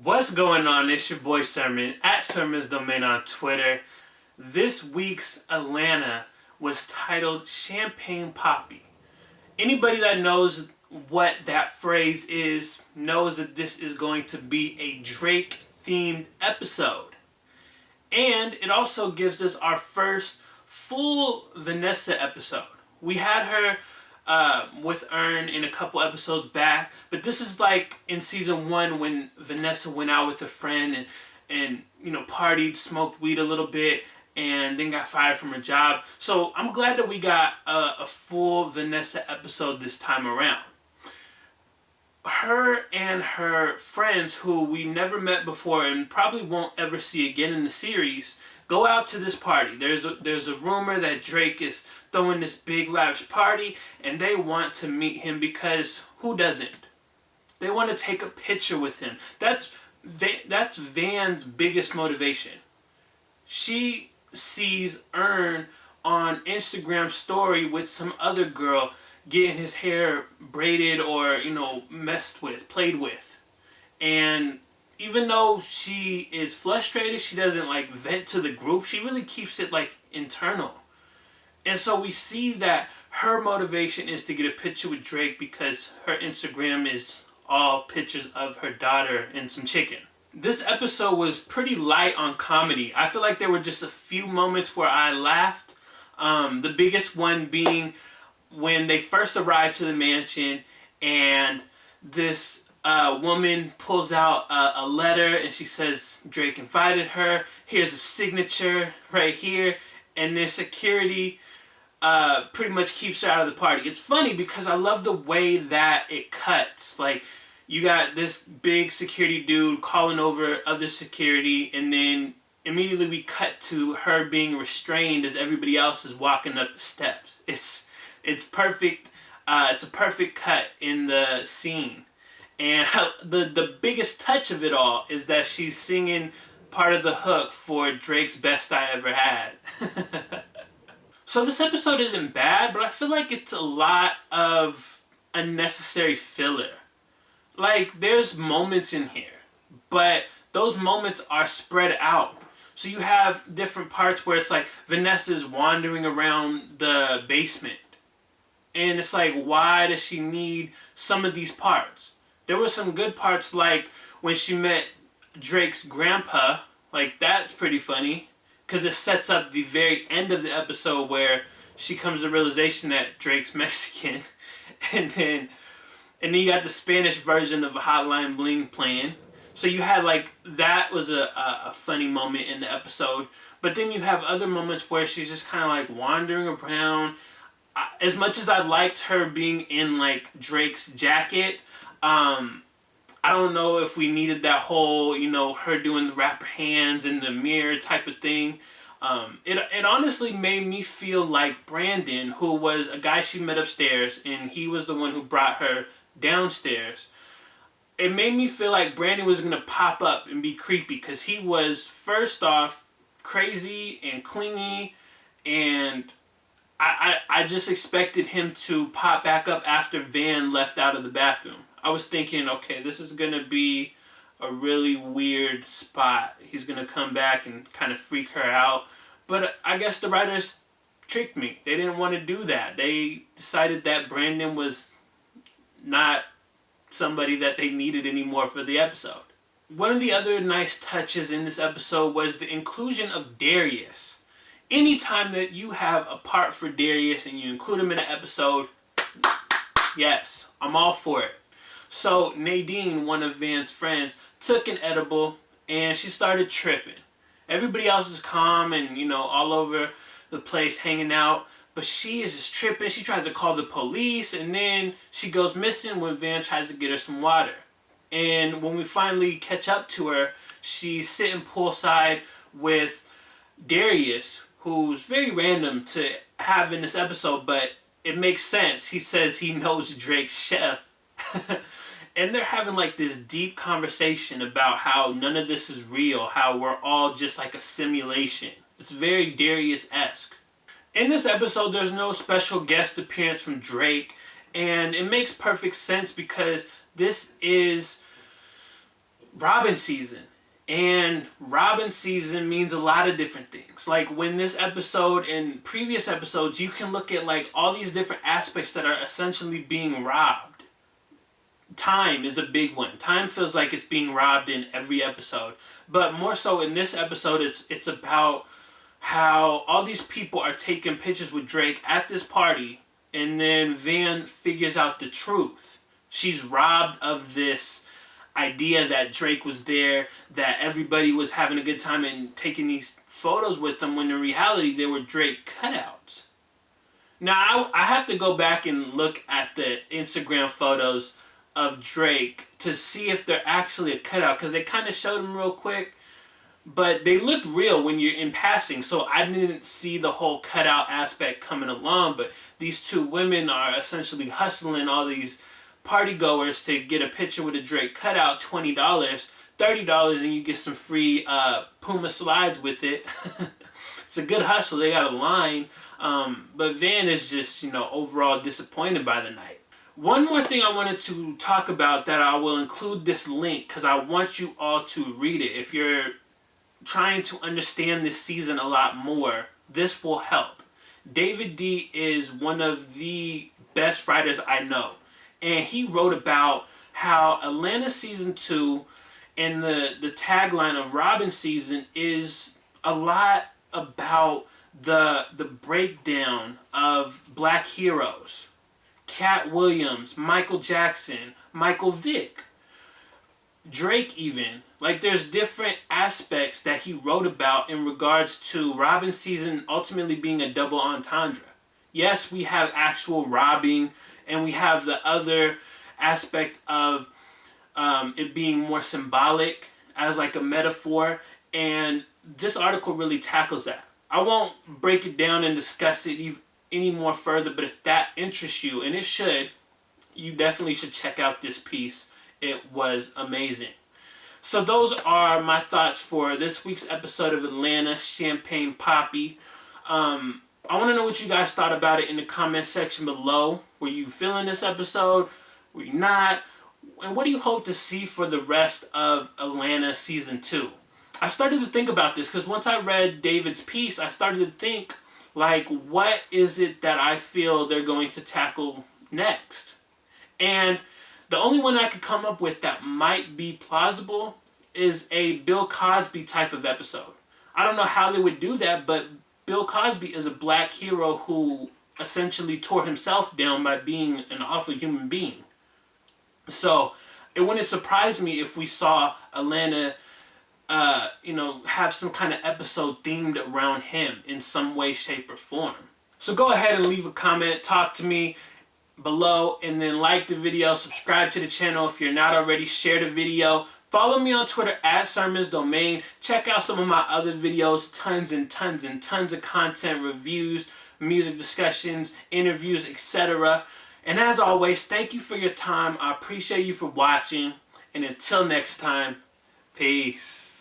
What's going on? It's your boy Sermon at Sermon's Domain on Twitter. This week's Atlanta was titled Champagne Papi. Anybody that knows what that phrase is knows that this is going to be a Drake themed episode. And it also gives us our first full Vanessa episode. We had her with Earn in a couple episodes back, but this is like in season 1 when Vanessa went out with a friend and partied, smoked weed a little bit, and then got fired from her job. So I'm glad that we got a full Vanessa episode this time around. Her and her friends, who we never met before and probably won't ever see again in the series, go out to this party. There's a rumor that Drake is throwing this big lavish party, and they want to meet him because who doesn't? They want to take a picture with him. That's Van's biggest motivation. She sees Earn on Instagram story with some other girl getting his hair braided or messed with, played with, and even though she is frustrated, she doesn't vent to the group. She really keeps it internal. And so we see that her motivation is to get a picture with Drake because her Instagram is all pictures of her daughter and some chicken. This episode was pretty light on comedy. I feel like there were just a few moments where I laughed. The biggest one being when they first arrived to the mansion and this woman pulls out a letter and she says Drake invited her. Here's a signature right here. And then security pretty much keeps her out of the party. It's funny because I love the way that it cuts. You got this big security dude calling over other security, and then immediately we cut to her being restrained as everybody else is walking up the steps. It's perfect. It's a perfect cut in the scene. And the biggest touch of it all is that she's singing part of the hook for Drake's Best I Ever Had. So this episode isn't bad, but I feel like it's a lot of unnecessary filler. There's moments in here, but those moments are spread out. So you have different parts where it's Vanessa's wandering around the basement. And it's why does she need some of these parts? There were some good parts when she met Drake's grandpa. That's pretty funny. Because it sets up the very end of the episode where she comes to the realization that Drake's Mexican. And then you got the Spanish version of a Hotline Bling playing. So you had that was a funny moment in the episode. But then you have other moments where she's just kind of wandering around. As much as I liked her being in Drake's jacket, I don't know if we needed that whole, her doing the rapper hands in the mirror type of thing. It honestly made me feel like Brandon, who was a guy she met upstairs, and he was the one who brought her downstairs. It made me feel like Brandon was going to pop up and be creepy, because he was, first off, crazy and clingy, and I just expected him to pop back up after Van left out of the bathroom. I was thinking, okay, this is going to be a really weird spot. He's going to come back and kind of freak her out. But I guess the writers tricked me. They didn't want to do that. They decided that Brandon was not somebody that they needed anymore for the episode. One of the other nice touches in this episode was the inclusion of Darius. Anytime that you have a part for Darius and you include him in an episode, yes, I'm all for it. So Nadine, one of Van's friends, took an edible and she started tripping. Everybody else is calm and, all over the place hanging out. But she is just tripping. She tries to call the police, and then she goes missing when Van tries to get her some water. And when we finally catch up to her, she's sitting poolside with Darius, who's very random to have in this episode, but it makes sense. He says he knows Drake's chef. And they're having this deep conversation about how none of this is real, how we're all just a simulation. It's very Darius-esque. In this episode, there's no special guest appearance from Drake, and it makes perfect sense because this is Robin season. And Robin season means a lot of different things. Like when this episode and previous episodes, you can look at like all these different aspects that are essentially being robbed. Time is a big one. Time feels like it's being robbed in every episode. But more so in this episode, it's about how all these people are taking pictures with Drake at this party, and then Van figures out the truth. She's robbed of this idea that Drake was there, that everybody was having a good time and taking these photos with them, when in reality they were Drake cutouts. Now, I have to go back and look at the Instagram photos of Drake to see if they're actually a cutout, because they kind of showed them real quick, but they looked real when you're in passing, so I didn't see the whole cutout aspect coming along. But these two women are essentially hustling all these party goers to get a picture with a Drake cutout. $20, $30, and you get some free Puma slides with it. It's a good hustle. They got a line, but Van is just, overall disappointed by the night. One more thing I wanted to talk about, that I will include this link because I want you all to read it. If you're trying to understand this season a lot more, this will help. David D is one of the best writers I know, and he wrote about how Atlanta season 2 and the tagline of Robin season is a lot about the breakdown of black heroes. Cat Williams, Michael Jackson, Michael Vick, Drake even. Like, there's different aspects that he wrote about in regards to Robin season ultimately being a double entendre. Yes, we have actual robbing, and we have the other aspect of it being more symbolic as like a metaphor, and this article really tackles that. I won't break it down and discuss it any more further, but if that interests you, and it should, you definitely should check out this piece. It was amazing. So those are my thoughts for this week's episode of Atlanta Champagne Papi. I want to know what you guys thought about it in the comment section below. Were you feeling this episode? Were you not? And what do you hope to see for the rest of Atlanta season 2? I started to think about this because once I read David's piece, I started to think, like, what is it that I feel they're going to tackle next? And the only one I could come up with that might be plausible is a Bill Cosby type of episode. I don't know how they would do that, but Bill Cosby is a black hero who essentially tore himself down by being an awful human being. So it wouldn't surprise me if we saw Atlanta, have some kind of episode themed around him in some way, shape, or form. So go ahead and leave a comment, talk to me below, and then like the video, subscribe to the channel if you're not already, share the video, follow me on Twitter at @SermonsDomain, check out some of my other videos, tons and tons and tons of content, reviews, music discussions, interviews, etc. And as always, thank you for your time. I appreciate you for watching, and until next time, peace.